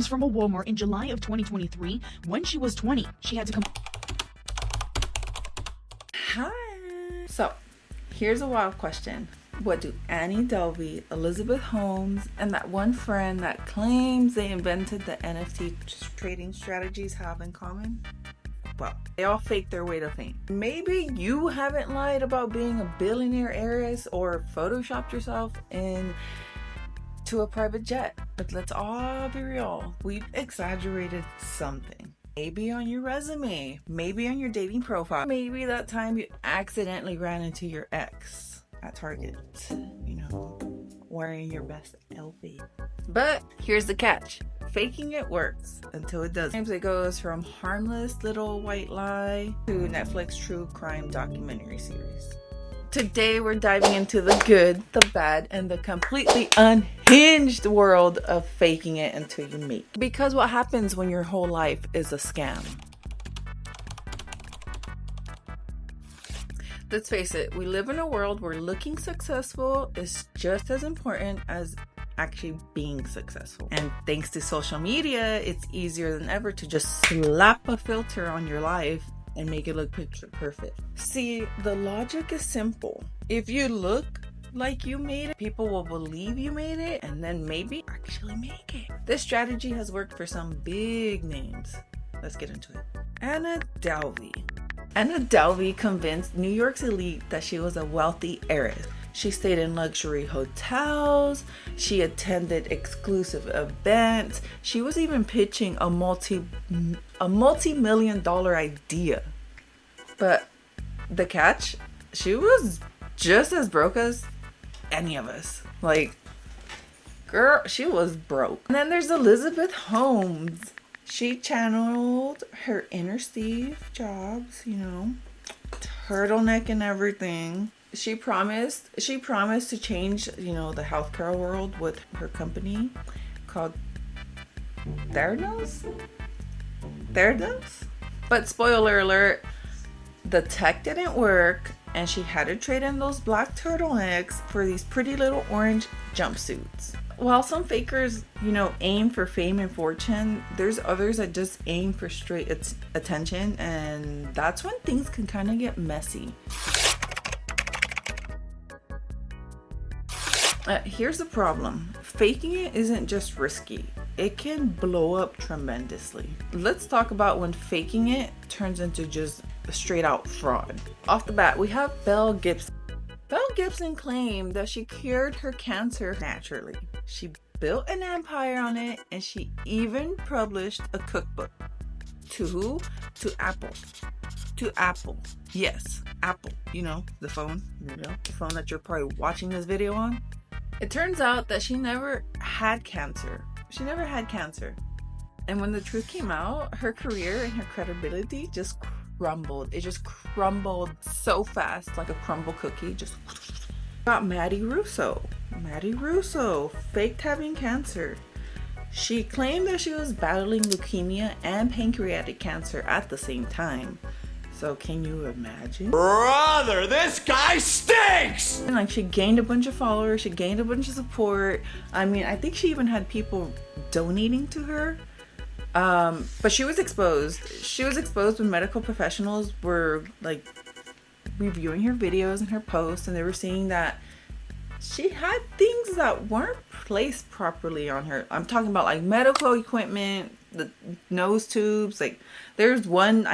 from a Walmart in July of 2023. When she was 20, she had to come. Hi. So, here's a wild question. What do Annie Delvey, Elizabeth Holmes, and that one friend that claims they invented the NFT trading strategies have in common? Well, they all fake their way to fame. Maybe you haven't lied about being a billionaire heiress or photoshopped yourself into a private jet. But let's all be real. We've exaggerated something. Maybe on your resume, maybe on your dating profile, maybe that time you accidentally ran into your ex at Target, wearing your best outfit. But here's the catch. Faking it works until it doesn't. Sometimes it goes from harmless little white lie to Netflix true crime documentary series. Today we're diving into the good, the bad, and the completely unhinged world of faking it until you make it. Because what happens when your whole life is a scam? Let's face it, we live in a world where looking successful is just as important as actually being successful. And thanks to social media, it's easier than ever to just slap a filter on your life and make it look picture perfect. See, the logic is simple. If you look like you made it, people will believe you made it and then maybe actually make it. This strategy has worked for some big names. Let's get into it. Anna Delvey. Anna Delvey convinced New York's elite that she was a wealthy heiress. She stayed in luxury hotels. She attended exclusive events. She was even pitching a multi-million-dollar idea. But the catch, she was just as broke as any of us. Like, girl, she was broke. And then there's Elizabeth Holmes. She channeled her inner Steve Jobs, turtleneck and everything. She promised to change, the healthcare world with her company called Theranos. But spoiler alert, the tech didn't work and she had to trade in those black turtlenecks for these pretty little orange jumpsuits. While some fakers, aim for fame and fortune, there's others that just aim for straight attention, and that's when things can kind of get messy. Here's the problem. Faking it isn't just risky. It can blow up tremendously. Let's talk about when faking it turns into just a straight out fraud. Off the bat, we have Belle Gibson. Belle Gibson claimed that she cured her cancer naturally. She built an empire on it, and she even published a cookbook. To who? To Apple. To Apple. Yes, Apple. The phone. The phone that you're probably watching this video on. It turns out that she never had cancer. And when the truth came out, her career and her credibility just crumbled. It just crumbled so fast, like a crumble cookie. Just got Maddie Russo. Faked having cancer. She claimed that she was battling leukemia and pancreatic cancer at the same time. So can you imagine? Brother, this guy stinks! And she gained a bunch of followers, she gained a bunch of support. I think she even had people donating to her. But she was exposed. When medical professionals were reviewing her videos and her posts, and they were seeing that she had things that weren't placed properly on her. I'm talking about medical equipment, the nose tubes. There's one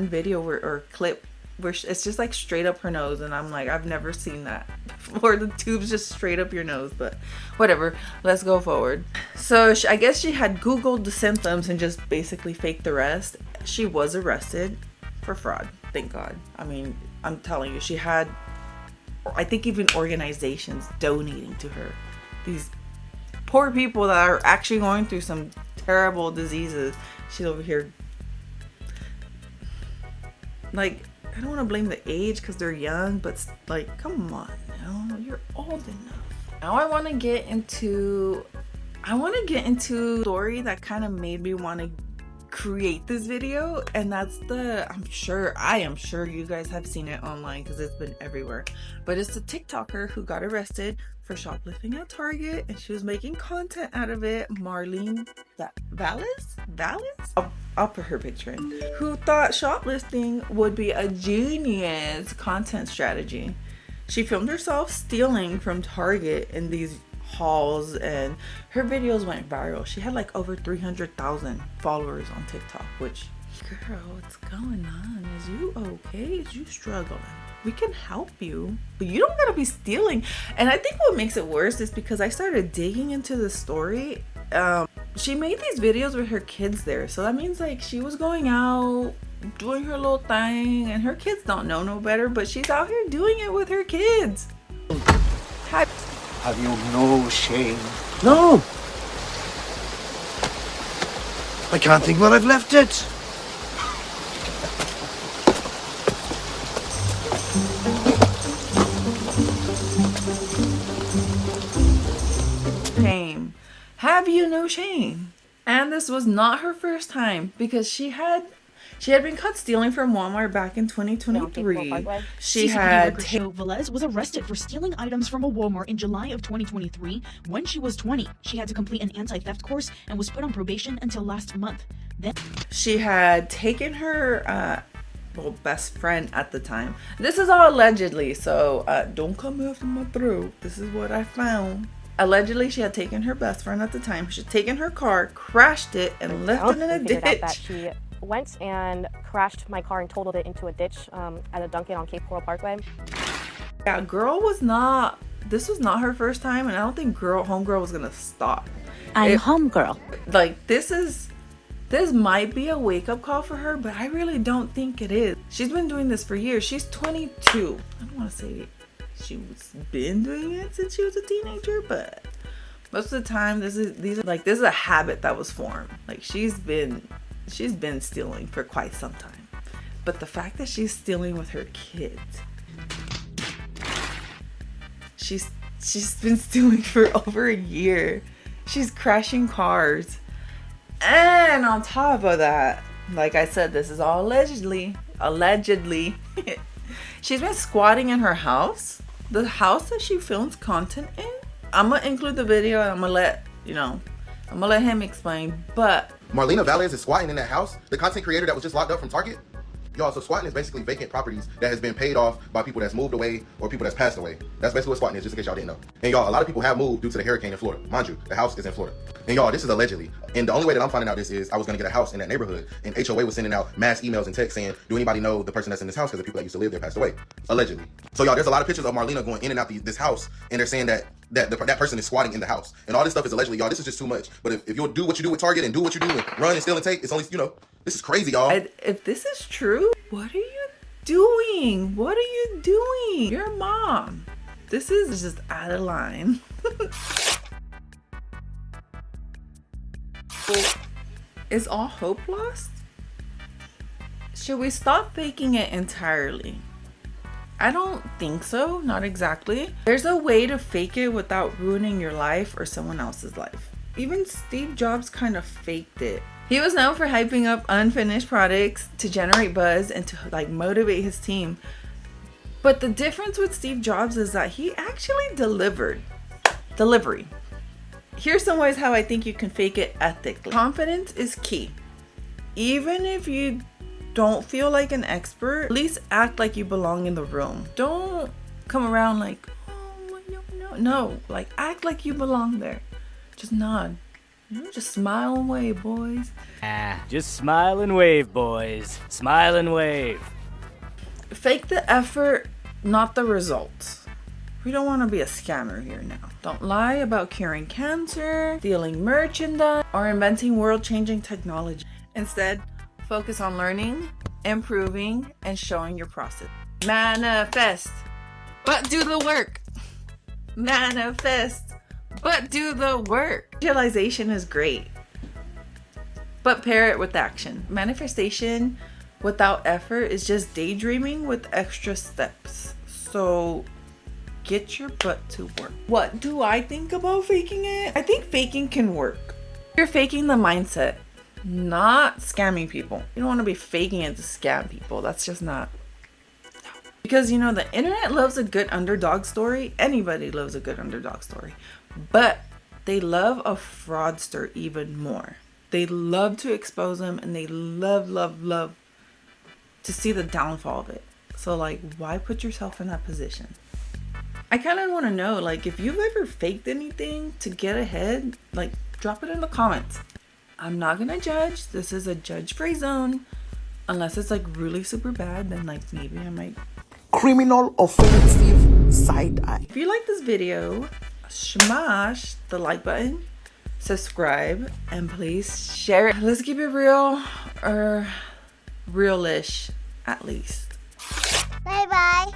video or clip where it's just straight up her nose, and I'm I've never seen that before. The tube's just straight up your nose, but whatever. Let's go forward. So I guess she had Googled the symptoms and just basically faked the rest. She was arrested for fraud. Thank God. I'm telling you, she had, I think, even organizations donating to her. These poor people that are actually going through some terrible diseases. She's over here. I don't want to blame the age because they're young, but come on now, you're old enough. Now I want to get into a story that kind of made me want to create this video, and that's I am sure you guys have seen it online because it's been everywhere, but it's the TikToker who got arrested for shoplifting at Target, and she was making content out of it. Marlene Vallis? I'll put her picture in. Who thought shoplifting would be a genius content strategy. She filmed herself stealing from Target in these hauls, and her videos went viral. She had like over 300,000 followers on TikTok, which, girl, what's going on? Is you okay? Is you struggling? We can help you, but you don't gotta be stealing. And I think what makes it worse is because I started digging into the story. She made these videos with her kids there, so that means like she was going out doing her little thing, and her kids don't know no better, but she's out here doing it with her kids. Have you no shame? No! I can't think where I've left it. Shame. Have you no shame? And this was not her first time, because she had been caught stealing from Walmart back in 2023. She had Cristo Velez was arrested for stealing items from a Walmart in July of 2023 when she was 20. She had to complete an anti-theft course and was put on probation until last month. Then she had taken her best friend at the time. This is all allegedly, so don't come after my throat. This is what I found. Allegedly, she had taken her best friend at the time. She had taken her car, crashed it, and left it in a ditch. Out that she went and crashed my car and totaled it into a ditch at a Dunkin' on Cape Coral Parkway. Yeah, this was not her first time, and I don't think homegirl was gonna stop. I'm homegirl. Like, this might be a wake-up call for her, but I really don't think it is. She's been doing this for years. She's 22. I don't want to say she's been doing it since she was a teenager, but most of the time this is a habit that was formed. Like, she's been stealing for quite some time. But the fact that she's stealing with her kids, she's been stealing for over a year. She's crashing cars. And on top of that, like I said, this is all allegedly. She's been squatting in her house. The house that she films content in. I'm gonna include the video and I'm gonna let him explain, but Marlena Valles is squatting in that house. The content creator that was just locked up from Target. Y'all, so squatting is basically vacant properties that has been paid off by people that's moved away or people that's passed away. That's basically what squatting is, just in case y'all didn't know. And y'all, a lot of people have moved due to the hurricane in Florida. Mind you, the house is in Florida. And y'all, this is allegedly. And the only way that I'm finding out this is I was gonna get a house in that neighborhood, and HOA was sending out mass emails and texts saying, do anybody know the person that's in this house? Because the people that used to live there passed away. Allegedly. So y'all, there's a lot of pictures of Marlena going in and out this house, and they're saying that person is squatting in the house. And all this stuff is allegedly. Y'all, this is just too much. But if you'll do what you do with Target and do what you do and run and steal and take, it's only, this is crazy, y'all. If this is true, what are you doing? What are you doing? Your mom. This is just out of line. Is all hope lost? Should we stop faking it entirely? I don't think so, not exactly. There's a way to fake it without ruining your life or someone else's life. Even Steve Jobs kind of faked it. He was known for hyping up unfinished products to generate buzz and to motivate his team. But the difference with Steve Jobs is that he actually delivered. Delivery. Here's some ways how I think you can fake it ethically. Confidence is key. Even if you don't feel like an expert, at least act like you belong in the room. Don't come around like, oh, no. Act like you belong there. Just nod. Just smile and wave, boys. Just smile and wave, boys. Smile and wave. Fake the effort, not the results. We don't want to be a scammer here now. Don't lie about curing cancer, stealing merchandise, or inventing world-changing technology. Instead, focus on learning, improving, and showing your process. Manifest, but do the work. Manifest, but do the work. Visualization is great, but pair it with action. Manifestation without effort is just daydreaming with extra steps. So get your butt to work. What do I think about faking it? I think faking can work. You're faking the mindset, not scamming people. You don't want to be faking it to scam people. That's just not. Because, you know, the internet loves a good underdog story. Anybody loves a good underdog story. But they love a fraudster even more. They love to expose them, and they love to see the downfall of it. So, like, why put yourself in that position? I kind of want to know, like, if you've ever faked anything to get ahead, like, drop it in the comments. I'm not going to judge. This is a judge-free zone. Unless it's, like, really super bad, then, like, maybe I might... Criminal offensive side eye. If you like this video, smash the like button, subscribe, and please share it. Let's keep it real, or real-ish at least. Bye bye.